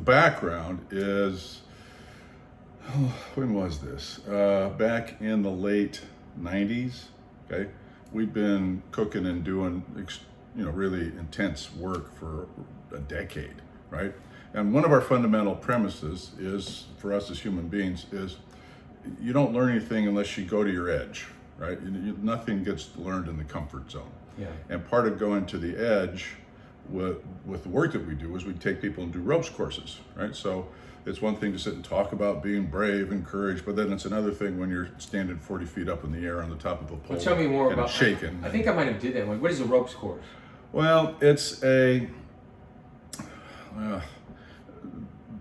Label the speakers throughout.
Speaker 1: the background is, when was this? Back in the late 90s, okay? We've been cooking and doing, really intense work for a decade, right? And one of our fundamental premises is, for us as human beings, is you don't learn anything unless you go to your edge, right? Nothing gets learned in the comfort zone.
Speaker 2: Yeah.
Speaker 1: And part of going to the edge with the work that we do is we take people and do ropes courses, right? So it's one thing to sit and talk about being brave and courage, but then it's another thing when you're standing 40 feet up in the air on the top of a pole.
Speaker 2: Well, tell me more
Speaker 1: and
Speaker 2: about
Speaker 1: shaking.
Speaker 2: I think I might have did that one. What is a ropes course?
Speaker 1: Well, it's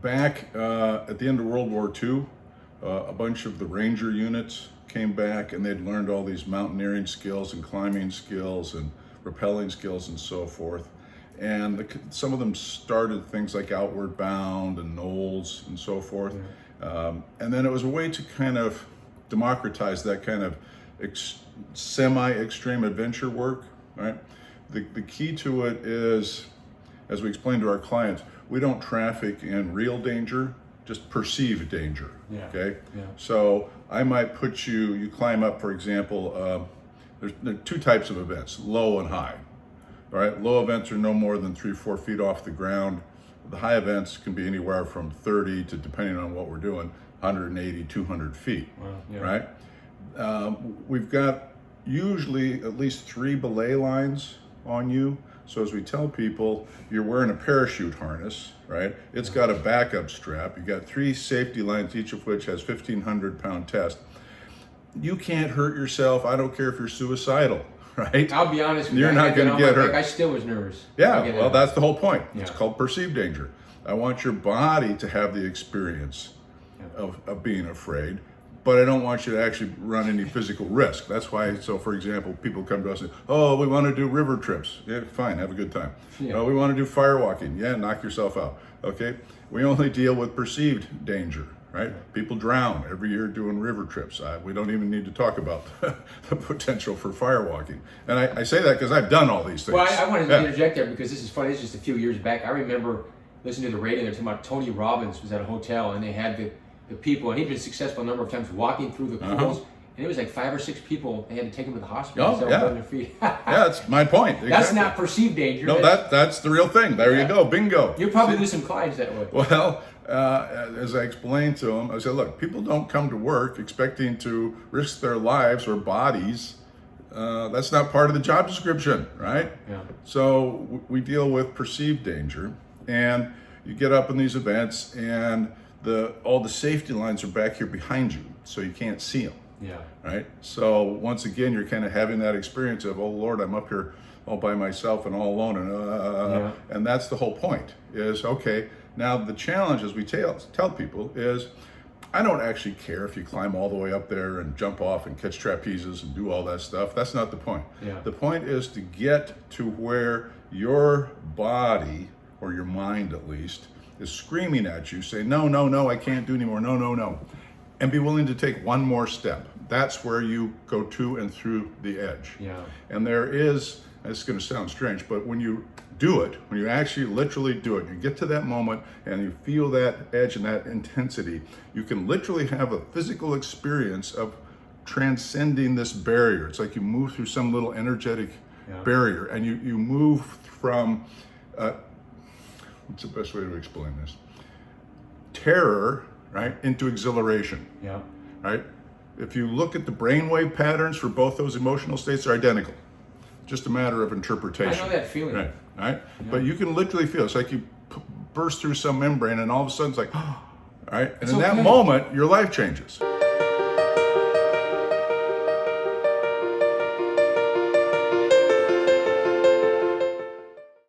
Speaker 1: back at the end of World War II, a bunch of the Ranger units came back and they'd learned all these mountaineering skills and climbing skills and rappelling skills and so forth. And some of them started things like Outward Bound and Knowles and so forth. And then it was a way to kind of democratize that kind of semi-extreme adventure work, right? The key to it is, as we explain to our clients, we don't traffic in real danger, just perceived danger, okay?
Speaker 2: Yeah.
Speaker 1: So I might put you climb up, for example, there are two types of events, low and high. All right, low events are no more than 3-4 feet off the ground. The high events can be anywhere from 30 to, depending on what we're doing, 180, 200 feet, right? We've got usually at least 3 belay lines on you. So as we tell people, you're wearing a parachute harness, right? It's got a backup strap. You got 3 safety lines, each of which has 1,500 pound test. You can't hurt yourself. I don't care if you're suicidal, right?
Speaker 2: I'll be honest with you.
Speaker 1: You're not going to get hurt.
Speaker 2: I still was nervous.
Speaker 1: Yeah, well, that's the whole point.
Speaker 2: Yeah.
Speaker 1: It's called perceived danger. I want your body to have the experience of being afraid, but I don't want you to actually run any physical risk. That's why, so for example, people come to us and say, oh, we want to do river trips. Yeah, fine, have a good time.
Speaker 2: Yeah.
Speaker 1: Oh, we want to do firewalking. Yeah, knock yourself out. Okay, we only deal with perceived danger, right? People drown every year doing river trips. We don't even need to talk about the potential for firewalking. And I say that because I've done all these things.
Speaker 2: Well, I wanted to interject there because this is funny. This is just a few years back. I remember listening to the radio. They're talking about Tony Robbins was at a hotel and they had the people, and he'd been successful a number of times walking through the pools. And it was like 5 or 6 people. They had to take him to the hospital.
Speaker 1: Oh, yeah.
Speaker 2: On their feet.
Speaker 1: Yeah, that's my point. Exactly.
Speaker 2: That's not perceived danger.
Speaker 1: No, that's the real thing. There you go. Bingo.
Speaker 2: You'll probably lose some clients that way.
Speaker 1: Well, as I explained to them, I said, look, people don't come to work expecting to risk their lives or bodies. That's not part of the job description, right?
Speaker 2: Yeah.
Speaker 1: So we deal with perceived danger, and you get up in these events, and all the safety lines are back here behind you, so you can't see them.
Speaker 2: Yeah.
Speaker 1: Right? So once again, you're kind of having that experience of, oh Lord, I'm up here all by myself and all alone, and that's the whole point. Is okay. Now the challenge, as we tell people, is I don't actually care if you climb all the way up there and jump off and catch trapezes and do all that stuff. That's not the point.
Speaker 2: Yeah.
Speaker 1: The point is to get to where your body, or your mind at least, is screaming at you, say, no, no, no, I can't do anymore, no, no, no. And be willing to take one more step. That's where you go to and through the edge.
Speaker 2: Yeah.
Speaker 1: And there is, it's gonna sound strange, but when you do it, when you actually literally do it, you get to that moment and you feel that edge and that intensity, you can literally have a physical experience of transcending this barrier. It's like you move through some little energetic barrier, and you move from, what's the best way to explain this? Terror, right, into exhilaration.
Speaker 2: Yeah.
Speaker 1: Right? If you look at the brainwave patterns for both those emotional states, are identical. Just a matter of interpretation.
Speaker 2: I know that feeling.
Speaker 1: Right. Right?
Speaker 2: Yeah.
Speaker 1: But you can literally feel it's like you burst through some membrane, and all of a sudden it's like, all right. And in that moment, your life changes.